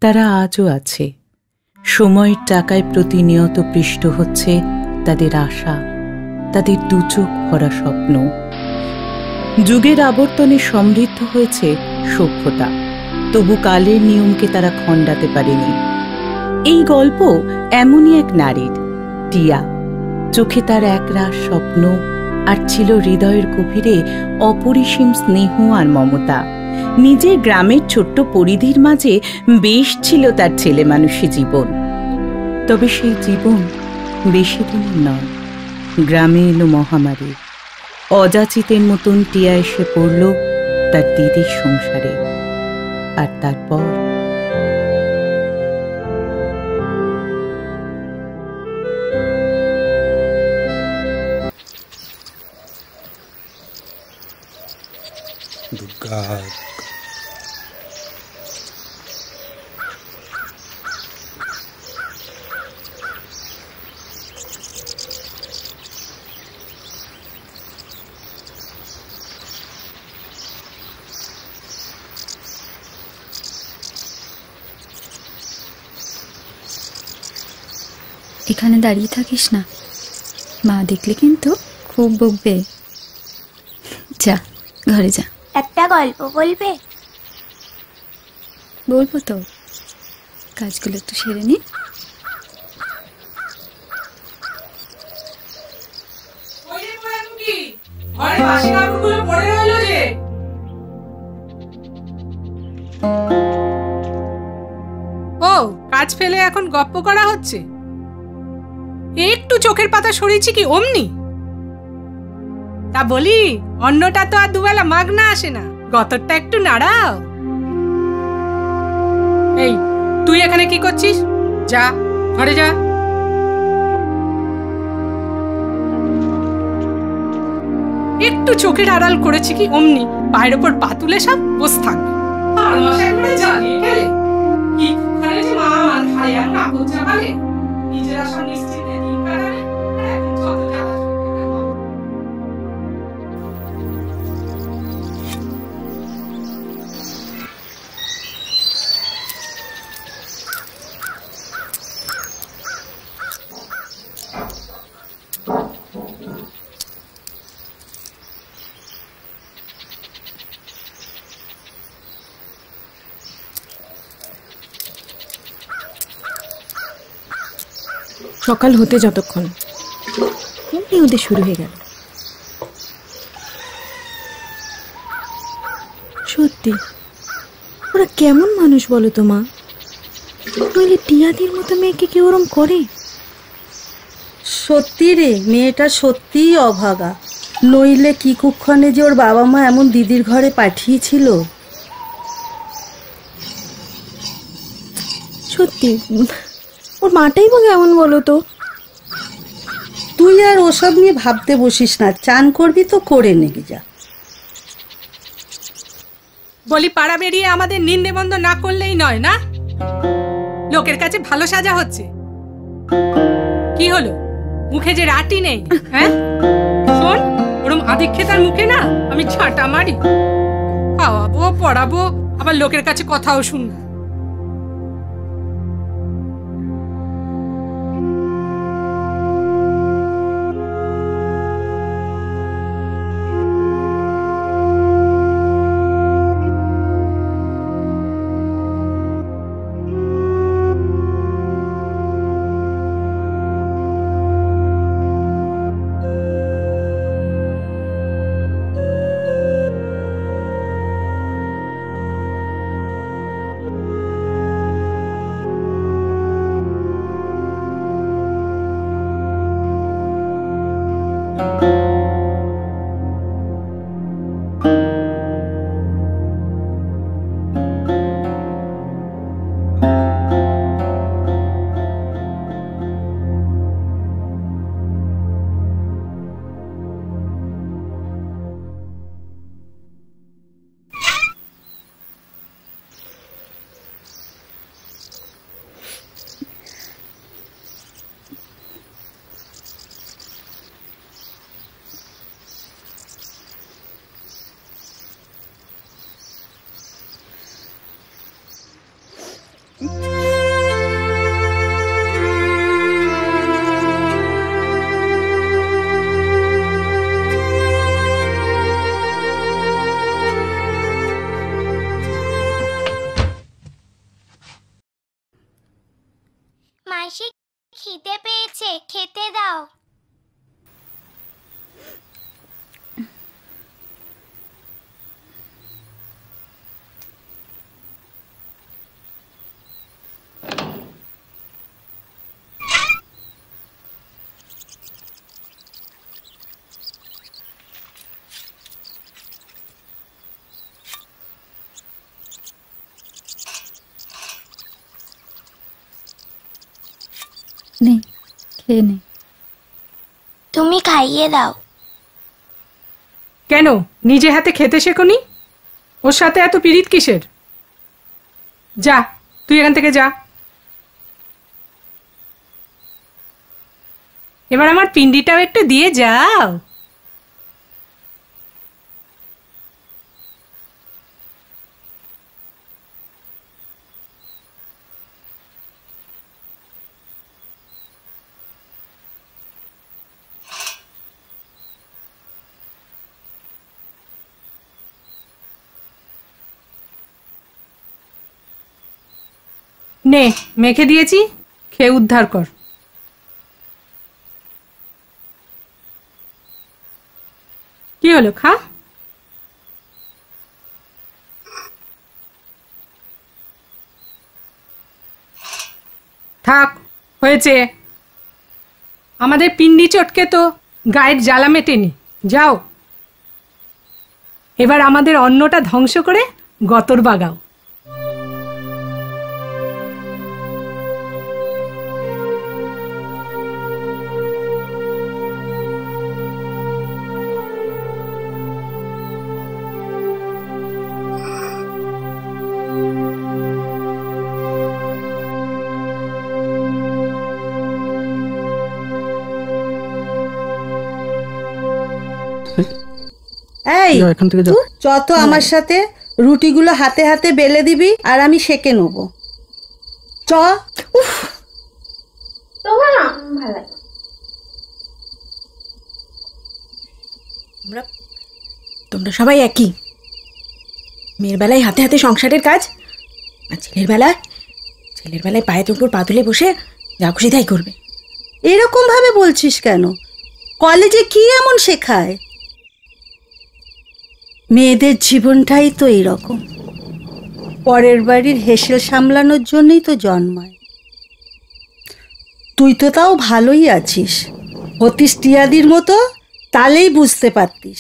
তারা আজও আছে। সময়ের টাকায় প্রতিনিয়ত পৃষ্ঠ হচ্ছে তাদের আশা, তাদের দুচোখ ভরা স্বপ্ন। যুগের আবর্তনে সমৃদ্ধ হয়েছে সভ্যতা, তবু কালের নিয়মকে তারা খণ্ডাতে পারেনি। এই গল্প এমনই এক নারীর, টিয়া। চোখে তার একরাশ স্বপ্ন, আর ছিল হৃদয়ের গভীরে অপরিসীম স্নেহ আর মমতা। নিজের গ্রামের ছোট্ট পরিধির মাঝে বেশ ছিল তার ছেলে মানুষী জীবন। তবে সেই জীবন বেশি দিনের নয়। গ্রামে এলো মহামারী। অযাচিতের মতন টিয়া এসে পড়ল তার দিদির সংসারে। আর তারপর এখানে দাঁড়িয়ে থাকিস না, মা দেখলে কিন্তু খুব বকবে। যা ঘরে যা। একটা গল্প বলবে? বলবো তো, কাজগুলো একটু সেরে নি। ও কাজ ফেলে এখন গপ্প করা হচ্ছে? একটু চোখের পাতা সরিয়েছি কি অমনি? তা বলি, অন্নটা তো আর দুবেলা মাগনা আসে না, গতরটা একটু নাড়াও। এই তুই এখানে কি করছিস? যা ঘরে যা। একটু চোখের আড়াল করেছি কি অমনি পায়ের ওপর পা তুলে সব বসে থাকবে। আর মশাই করে জ্বালিয়ে গেলে কি ওখানে যে মা মান খায় এমন আপদ জাগালে নিজেরা সব নিশ্চিন্তে দিন কাটাবে। এখন যত জ্বালা সকাল হতে যতক্ষণ অমনি ওদের শুরু হয়ে গেল। সত্যি ওরা কেমন মানুষ বলো তো মা? নইলে টিয়াদির মতো মেয়েকে কেউ ওরম করে? সত্যি রে, মেয়েটা সত্যিই অভাগা। নইলে কি কুক্ষণে যে ওর বাবা মা এমন দিদির ঘরে পাঠিয়েছিল। সত্যি ওর মাটাই বা কেমন বলো তো? তুই আর ওসব নিয়ে ভাবতে বসিস না, চান করবি তো করে নেগে যা। বলি, পাড়া বেরিয়ে আমাদের নিন্দে বন্ধ না করলেই নয় না? লোকের কাছে ভালো সাজা হচ্ছে। কি হলো, মুখে যে রাটি নেই? হ্যাঁ শোন, ওরম আদিক্ষেতার মুখে না আমি ছাঁটা মারি। খাওয়াবো পড়াবো, আবার লোকের কাছে কথাও শুনবো। মাসি, খিদে পেয়েছে, খেতে দাও। নে, খেয়ে নে। তুমি খাইয়ে দাও। কেন নিজে হাতে খেতে শেখোনি? ওর সাথে এত পিরিত কিসের? যা, তুই এখান থেকে যা। এবার আমার পিন্ডিটাও একটু দিয়ে যাও। নে, মেখে দিয়েছি, খেয়ে উদ্ধার কর। কি হলো, খা। থাক, হয়েছে। আমাদের পিন্ডি চটকে তো গায়ের জ্বালা মেটেনি। যাও, এবার আমাদের অন্নটা ধ্বংস করে গতর বাগাও। এই এখান থেকে যাও। যত আমার সাথে রুটিগুলো হাতে হাতে বেলে দিবি আর আমি সেকে নেব। চ। তোমরা সবাই একই। মেয়ের বেলায় হাতে হাতে সংসারের কাজ, আর ছেলের বেলায় পায়ের উপর পা তুলে বসে যা খুশি তাই করবে। এরকম ভাবে বলছিস কেন? কলেজে কি এমন শেখায়? মেয়েদের জীবনটাই তো এইরকম, পরের বাড়ির হেসেল সামলানোর জন্যই তো জন্মায়। তুই তো তাও ভালোই আছিস, হতিস টিয়াদির মতো, তাহলেই বুঝতে পারতিস।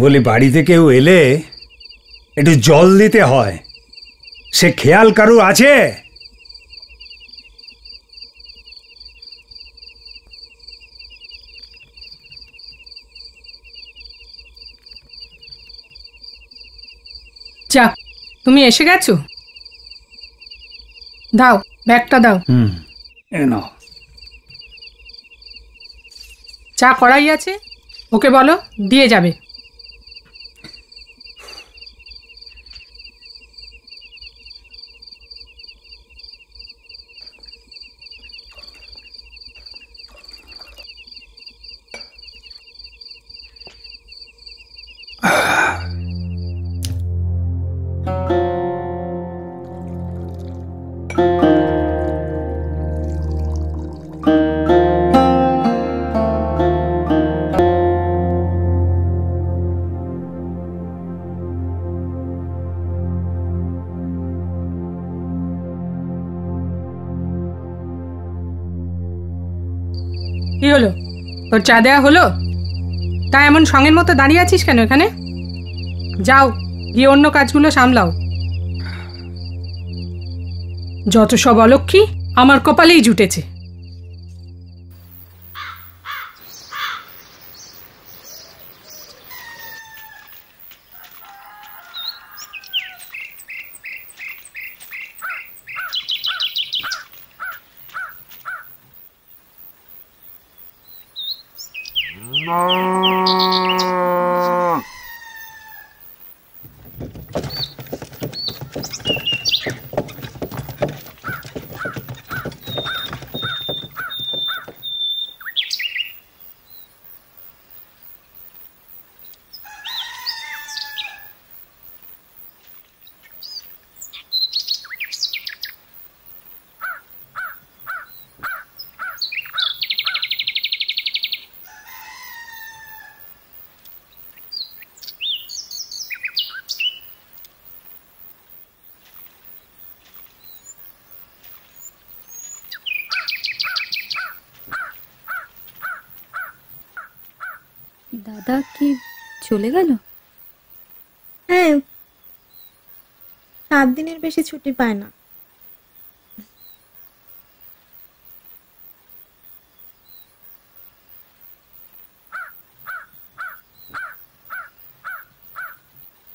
বলি, বাড়িতে কেউ এলে একটু জল দিতে হয়, সে খেয়াল কারুর আছে? তুমি এসে গেছো? দাও, ব্যাগটা দাও। এ নাও। চা কড়াই আছে, ওকে বলো দিয়ে যাবে। কি হলো, তোর চা দেয়া হলো? তা এমন সঙ্গের মতো দাঁড়িয়ে আছিস কেন এখানে? যাও, গিয়ে অন্য কাজগুলো সামলাও। যত সব অলক্ষী আমার কপালেই জুটেছে। দাদা কি চলে গেল? হ্যাঁ, 7 দিনের বেশি ছুটি পায় না।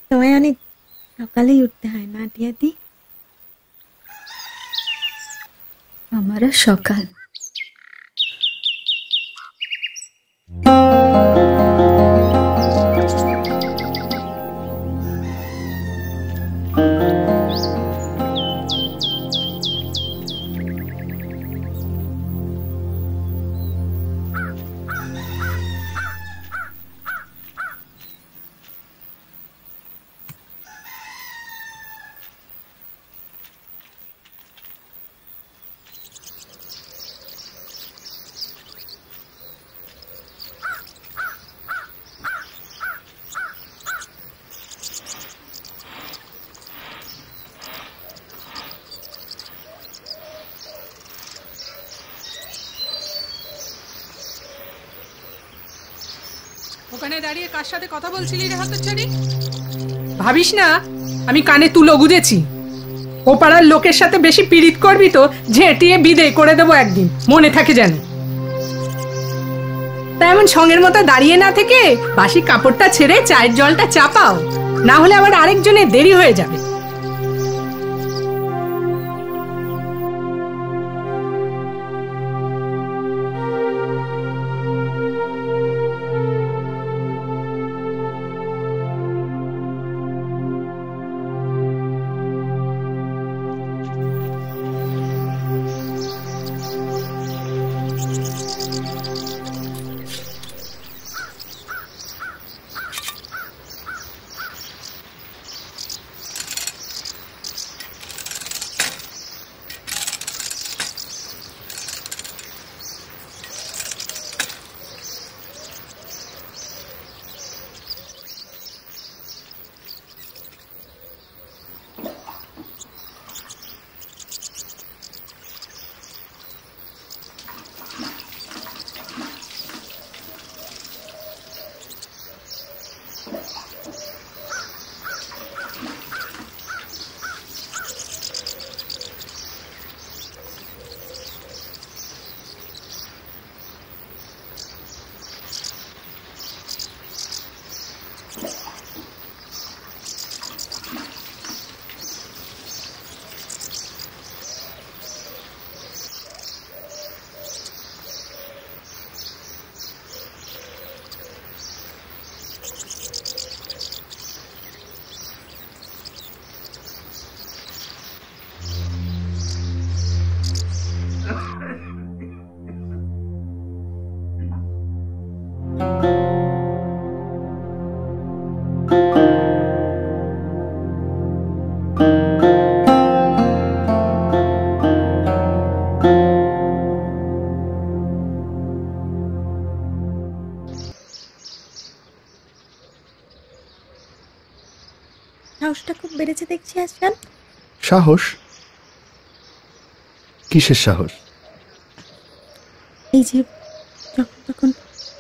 তোমায় অনেক সকালেই উঠতে হয় না টিয়াদি? আমার আর সকাল। ওখানে দাঁড়িয়ে কার সাথে কথা বলছিলি রে হতচ্ছাড়ি? ভাবিস না আমি কানে তুলো গুজেছি? ও পাড়ার লোকের সাথে বেশি পীড়িত করবি তো ঝেঁটিয়ে বিদেয় করে দেবো একদিন, মনে থাকে যেন। তা এমন সঙ্গের মতো দাঁড়িয়ে না থেকে বাসি কাপড়টা ছেড়ে চায়ের জলটা চাপাও, না হলে আবার আরেকজনের দেরি হয়ে যাবে। সাহসটা খুব বেড়েছে দেখছি আজকাল। সাহস? কিসের সাহস? এই যে যখন তখন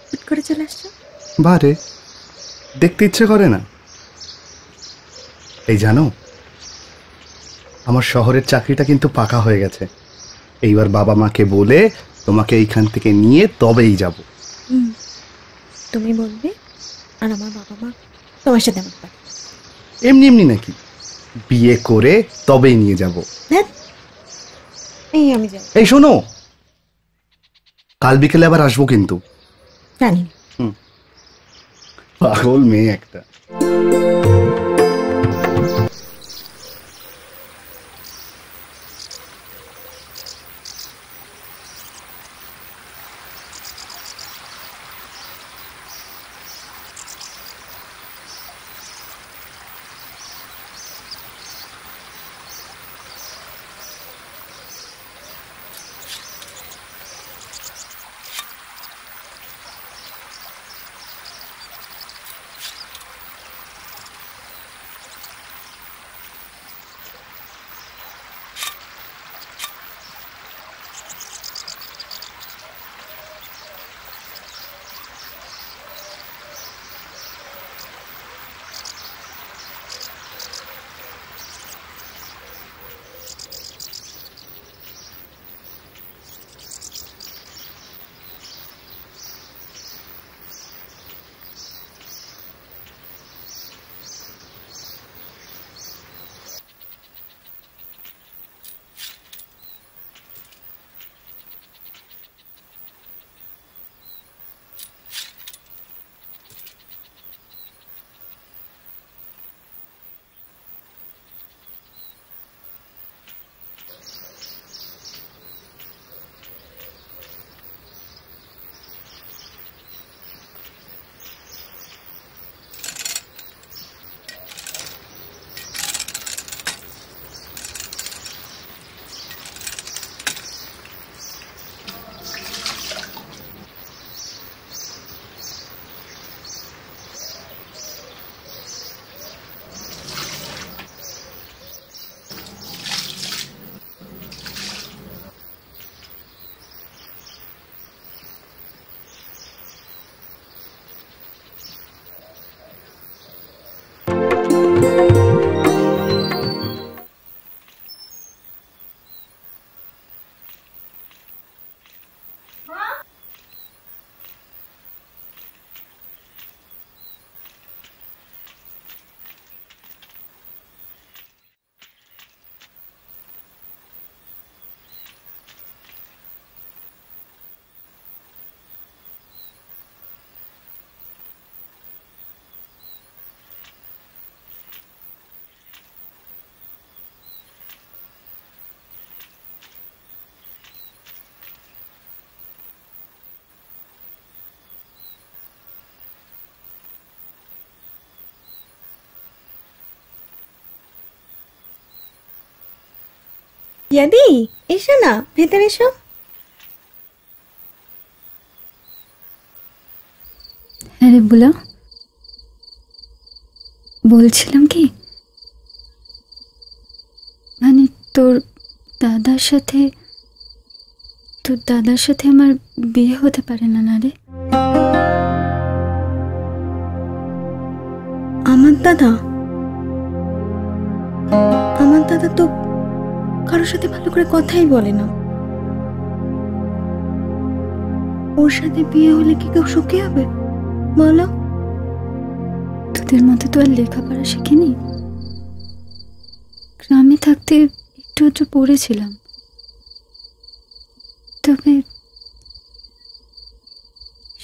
হুট করে চলে আসছো। বারে, দেখতে ইচ্ছে করে না? এই জানো, আমার শহরের চাকরিটা কিন্তু পাকা হয়ে গেছে। এইবার বাবা মাকে বলে তোমাকে এইখান থেকে নিয়ে তবেই যাব। তুমি বলবে আর আমার বাবা মা তোমার সাথে আমার পারে। এমনি এমনি নাকি? বিয়ে করে তবেই নিয়ে যাব। এই আমি যাই। এই শোনো, কাল বিকেলে আবার আসবো কিন্তু। জানি না। পাগল মেয়ে একটা। ইয়াদি, এসো না, ভেতরে এসো। হ্যাঁ রে বুলা, বলছিলাম কি, মানে তোর দাদার সাথে আমার বিয়ে হতে পারে না না রে? আমার দাদা তো কারোর সাথে ভালো করে কথাই বলে না। ওর সাথে বিয়ে হলে কি কেউ সুখী হবে বলো? তোদের মতো তো আর লেখাপড়া শিখিনি। গ্রামে থাকতে একটু একটু পড়েছিলাম, তবে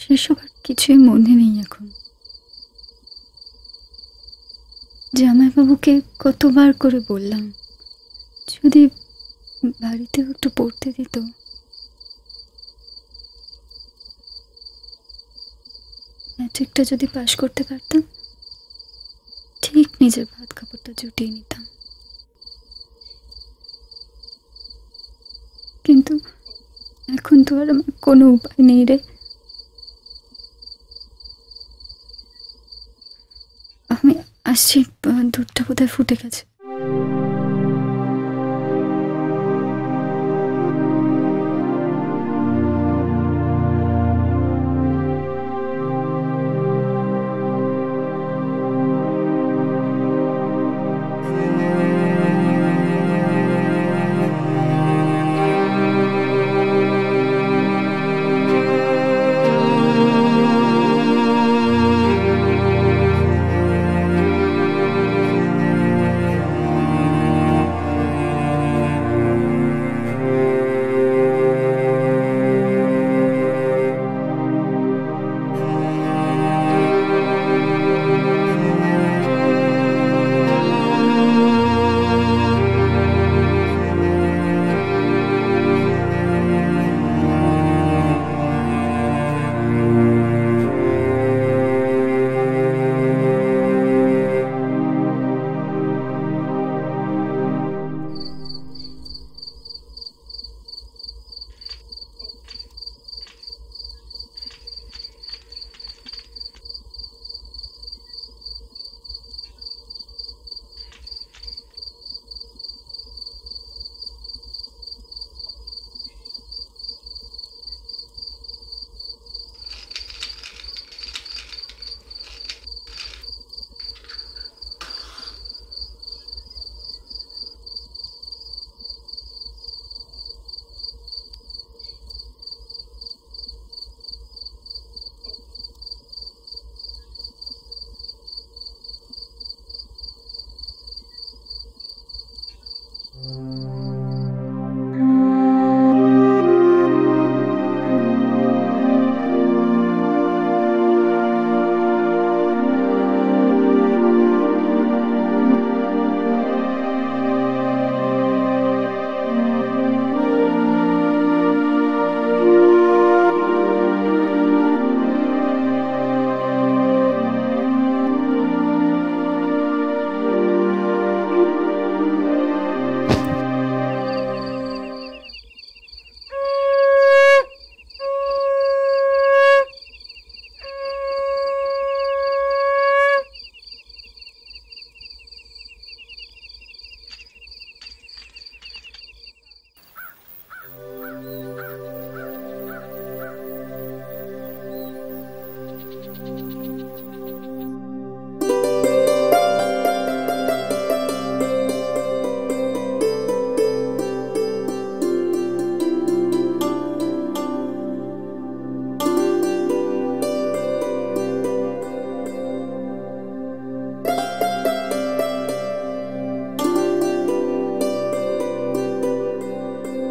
সেসব আর কিছুই মনে নেই এখন। জামাইবাবুকে কতবার করে বললাম যদি বাড়িতেও একটু পড়তে দিত। ম্যাট্রিকটা যদি পাশ করতে পারতাম, ঠিক নিজের ভাত কাপড়টা জুটিয়ে নিতাম। কিন্তু এখন তো আর আমার কোনো উপায় নেই রে। আমি আসছি, দুধটা বোধহয় ফুটে গেছে।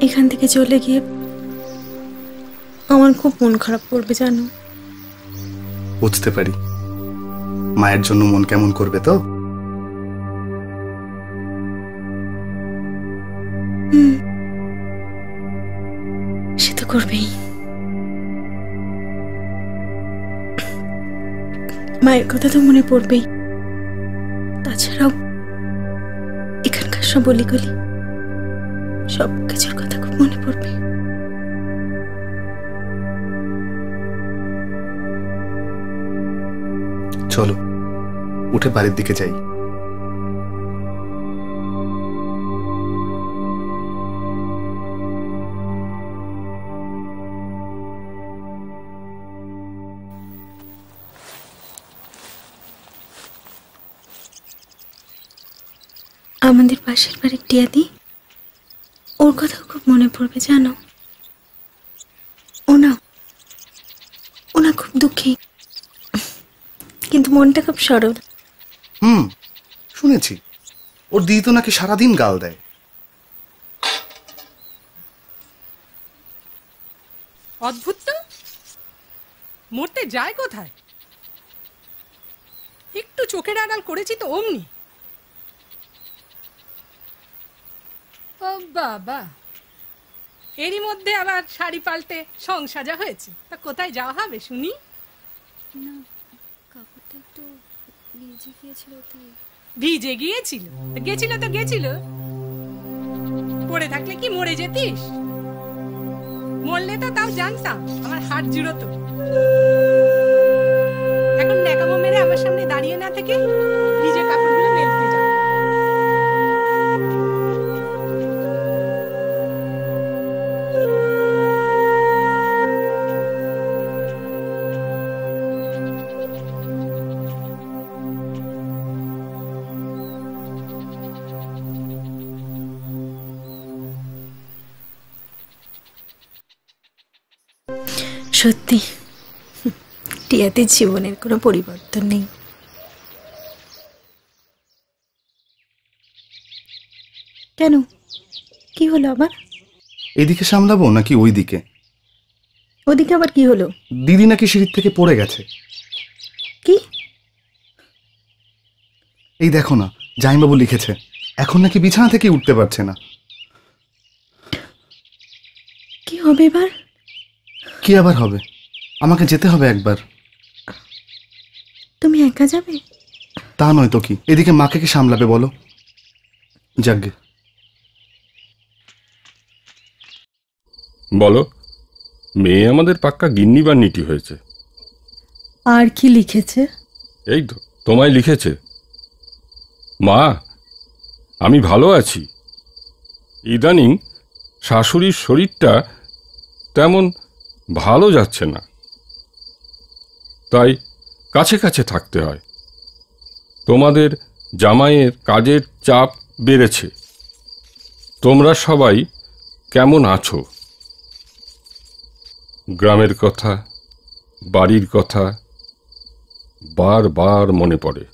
এখান থেকে চলে গিয়ে আমার খুব মন খারাপ করবে জানো। বুঝতে পারি, মায়ের জন্য মন কেমন করবে তো। সে তো করবেই। মায়ের কথা তো মনে পড়বেই, তাছাড়াও এখানকার সব অলিগলি, সব কিছুর কথা খুব মনে পড়বে। চলো উঠে বাড়ির দিকে যাই। আমাদের পাশের বাড়ির টিয়াদি, ওর কথাও খুব মনে পড়বে জানো। ওনা খুব দুঃখী, কিন্তু মনটা খুব সরল। শুনেছি ওর দিদি তো নাকি সারাদিন গাল দেয়। অদ্ভুত তো, মরতে যায় কোথায়। একটু চোখের আড়াল করেছি তো অমনি। ও বাবা, এরই মধ্যে আবার শাড়ি পাল্টে সংসাজা হয়েছে। তা কোথায় যাওয়া হবে শুনি? না, কাপড়টা একটু ভিজে গিয়েছিল তাই। ভিজে গিয়েছিল? গেছিল তো গেছিল, পড়ে থাকলে কি মরে যেতিস? মরলে তো তাও জানতাম, আমার হাত জুড়োতো। এখন ন্যাকামো মেরে আমার সামনে দাঁড়িয়ে না থেকে ভিজে কাপড় সত্যি টিয়াতে জীবনের কোনো পরিবর্তন নেই। কেন, কি হলো আবার? এদিকে সামলাবো নাকি ওই দিকে? ওদিকে আবার কি হলো? দিদি নাকি সিঁড়ির থেকে পড়ে গেছে। কি? এই দেখো না, জামাইবাবু লিখেছে এখন নাকি বিছানা থেকে উঠতে পারছে না। কি হবে এবার? কি আবার হবে? আমাকে যেতে হবে একবার। তুমি একা যাবে? তা নয় তো কি, এদিকে মাকে কি সামলাবে বলো? যাগ্গে। বলো, মেয়ে আমাদের পাক্কা গিন্নি বান্নিটি হয়েছে। আর কি লিখেছে? এই তো তোমায় লিখেছে, মা আমি ভালো আছি, ইদানিং শাশুড়ির শরীরটা তেমন ভালো যাচ্ছে না, তাই কাছে কাছে থাকতে হয়। তোমাদের জামাইয়ের কাজের চাপ বেড়েছে। তোমরা সবাই কেমন আছো? গ্রামের কথা, বাড়ির কথা বারবার মনে পড়ে।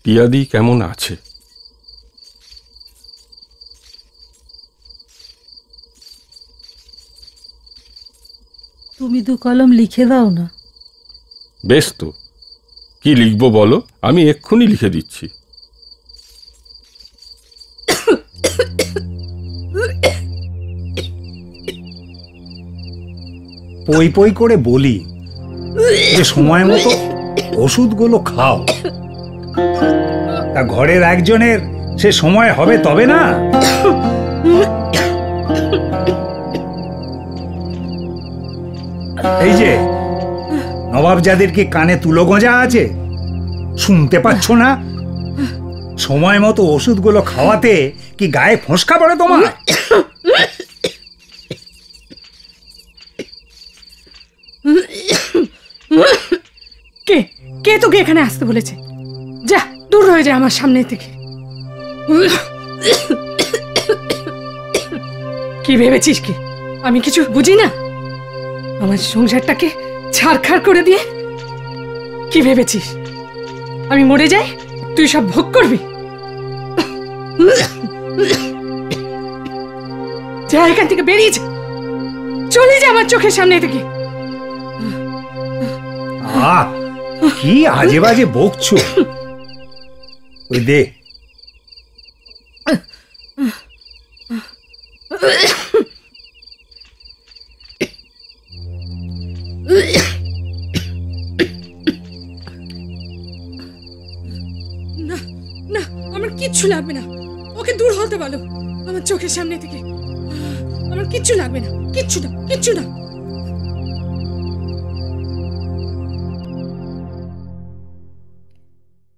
টিয়াদি কেমন আছে? তুমি দু কলম লিখে দাও না। বেশ তো, কি লিখবো বলো, আমি এক্ষুনি লিখে দিচ্ছি। পই পই করে বলি যে সময় মতো ওষুধগুলো খাও। তা ঘরের একজনের সে সময় হবে তবে না? এই যে নবাবজাদের কি কানে তুলো গোঁজা আছে, শুনতে পাচ্ছ না? সময় মতো ওষুধগুলো খাওয়াতে কি গায়ে ফোঁসকা পড়ে তোমার? কে কে তোকে এখানে আসতে বলেছে? যা, দূর হয়ে যা আমার সামনে থেকে। কি ভেবেছিস কি আমি কিছু বুঝি না? আমার সংসারটাকে ছাড়খাড় করে দিয়ে কি ভেবেছিস আমি মরে যাই তুই সব ভোগ করবি? যা এখান থেকে, বেরিয়ে যা, চলে যা আমার চোখের সামনে থেকে। কি আজে বাজে বকছো? ওই দে। না না, আমার কিচ্ছু লাগবে না, ওকে দূর হতে বলো আমার চোখের সামনে থেকে। আমার কিচ্ছু লাগবে না, কিচ্ছু না, কিচ্ছু না।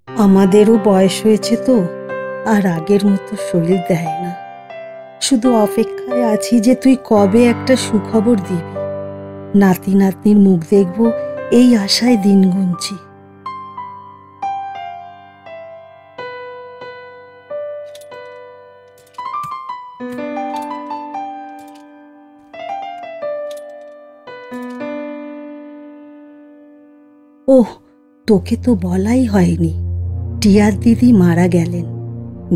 আমাদেরও বয়স হয়েছে তো, আর আগের মতো শরীর দেয় না। শুধু অপেক্ষায় আছি যে তুই কবে একটা সুখবর দিবি। নাতি নাতনির মুখ দেখব এই আশায় দিন গুনছি। ওহ, তোকে তো বলাই হয়নি, টিয়ার দিদি মারা গেলেন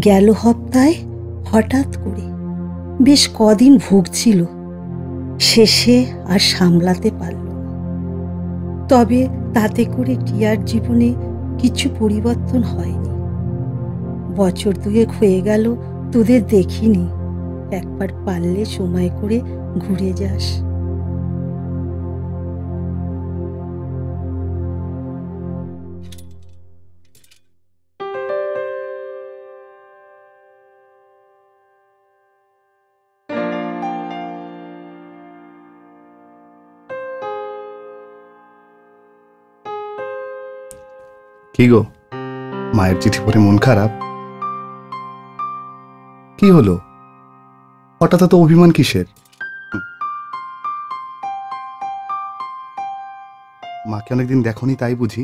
গেল সপ্তাহে হঠাৎ করে। বেশ কদিন ভুগছিল, শেষে আর সামলাতে পারল না। তবে তাতে করে টিয়ার জীবনে কিছু পরিবর্তন হয়নি। বছর দুয়েক হয়ে গেল তোদের দেখিনি। একবার পারলে সময় করে ঘুরে যাস। কি গো, মায়ের চিঠি পড়ে মন খারাপ? কি হলো হঠাৎ এত অভিমান কিসের? মাকে অনেকদিন দেখোনি তাই বুঝি?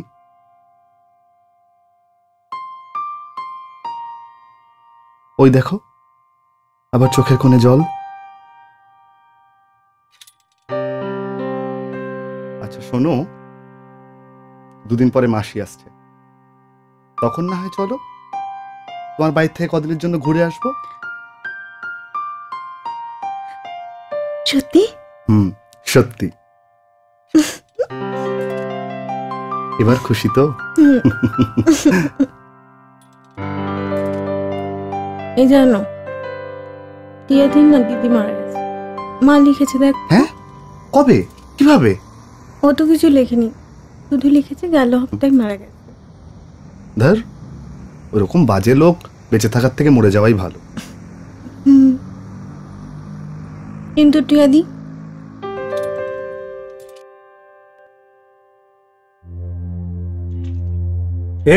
ওই দেখো আবার চোখের কোণে জল। আচ্ছা শোনো, দুদিন পরে মাসি আসছে, তখন না হয় চলো, তোমার বাড়ি থেকে কদিনের জন্য ঘুরে আসবো। সত্যি? সত্যি। এবার খুশি তো? এই জানো, টিয়া দিন না দিদি মারা গেছে। মা লিখেছে দেখ। হ্যাঁ? কবে? কিভাবে? ও তো কিছু লেখেনি, শুধু লিখেছে গেল হপ্তায় মারা গেছে। ধর, ওরকম বাজে লোক বেঁচে থাকার থেকে মরে যাওয়াই ভালো। কিন্তু টিয়াদি,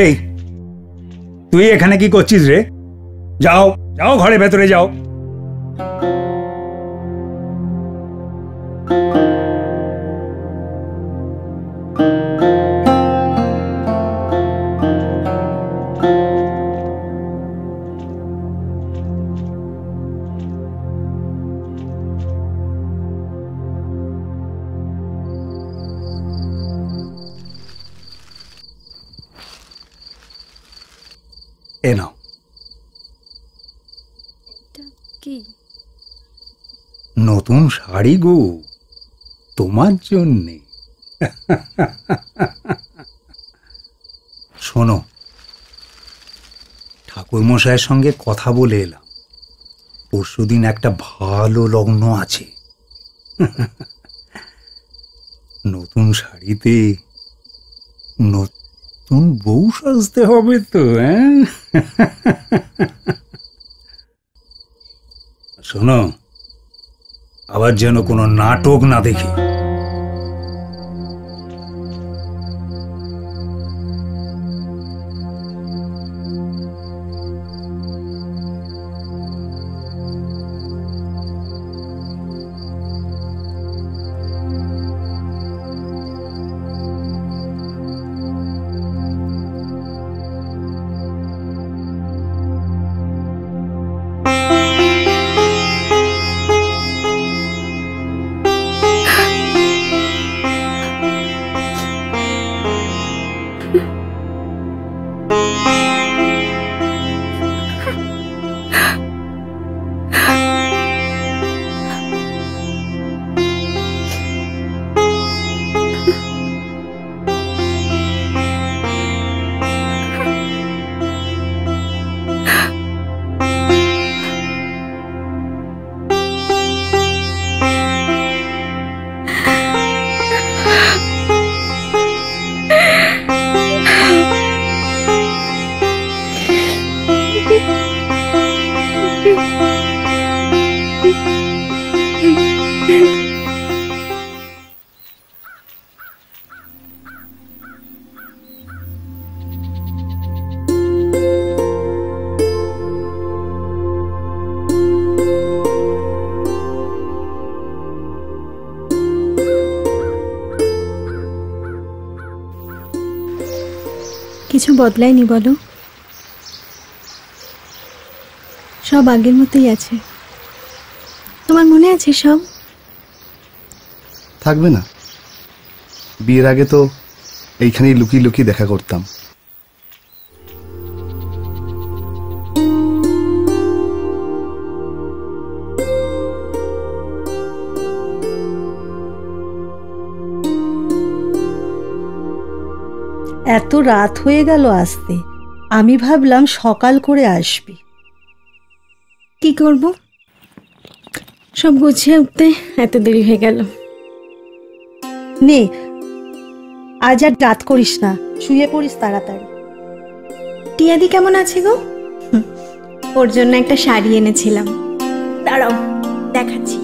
এই তুই এখানে কি করছিস রে? যাও যাও, ঘরে ভেতরে যাও। এ নাও। কি? নতুন শাড়ি গো, তোমার জন্যে। শোনো, ঠাকুরমশাইয়ের সঙ্গে কথা বলে এলাম, পরশুদিন একটা ভালো লগ্ন আছে। নতুন শাড়িতে নতুন বউ সাজতে হবে তো। শোনো, আবার যেন কোনো নাটক না দেখি। কিছু বদলায়নি বলো, সব আগের মতোই আছে। তোমার মনে আছে সব? থাকবে না? বিয়ের আগে তো এইখানেই লুকিয়ে লুকিয়ে দেখা করতাম। এত রাত হয়ে গেল আসতে, আমি ভাবলাম সকাল করে আসবি। কি করব, সব গুছিয়ে উঠতে এত দেরি হয়ে গেল। নে, আজ আর রাত করিস না, শুয়ে পড়িস তাড়াতাড়ি। টিয়াদি কেমন আছে গো? ওর জন্য একটা শাড়ি এনেছিলাম, দাঁড়াও দেখাচ্ছি।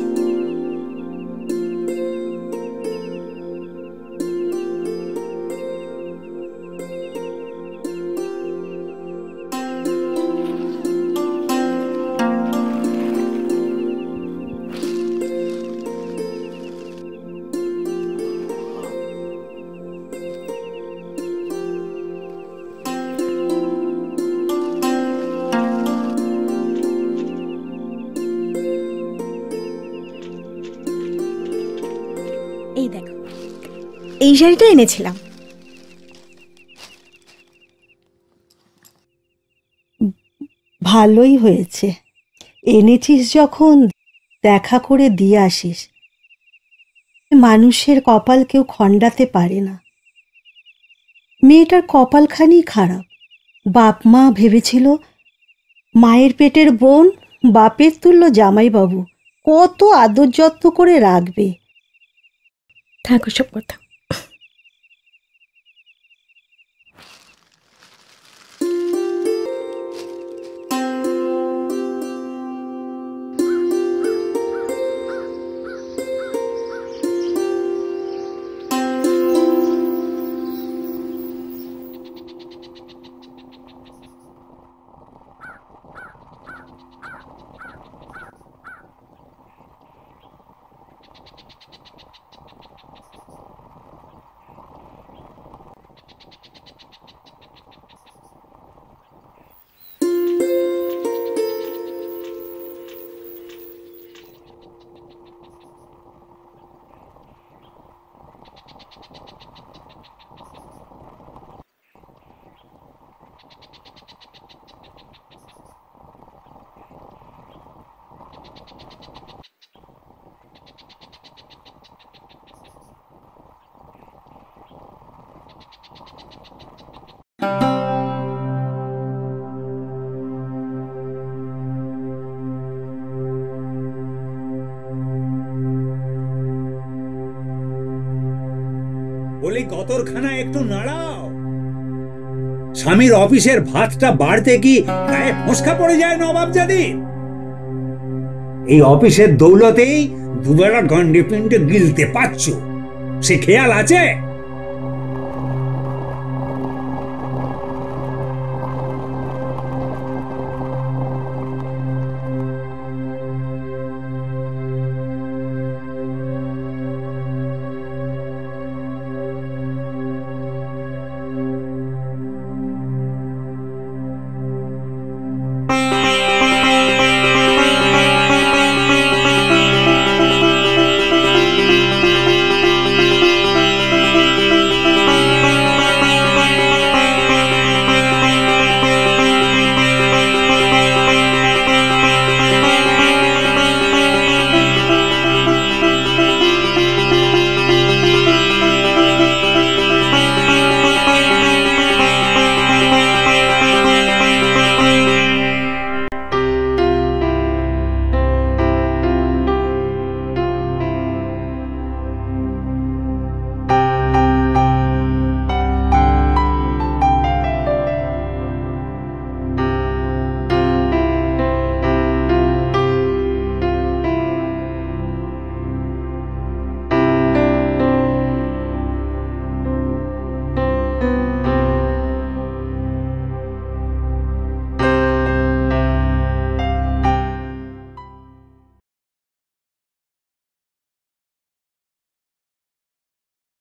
এই শাড়িটা এনেছিলাম। ভালোই হয়েছে, এনেছিস যখন দেখা করে দিয়ে আসিস। মানুষের কপাল কেউ খণ্ডাতে পারে না। মেয়েটার কপালখানি খারাপ। বাপ মা ভেবেছিল মায়ের পেটের বোন, বাপের তুল্য জামাইবাবু, কত আদর যত্ন করে রাখবে। থাকো সব কথা। বলি গতরখানা একটু নাড়াও। স্বামীর অফিসের ভাতটা বাড়তে কি গায়ে ফোসকা পড়ে যায় নবাবজাদির? এই অফিসের দৌলতেই দুবেলা গন্ডে পিন্ডে গিলতে পারছো, সে খেয়াল আছে?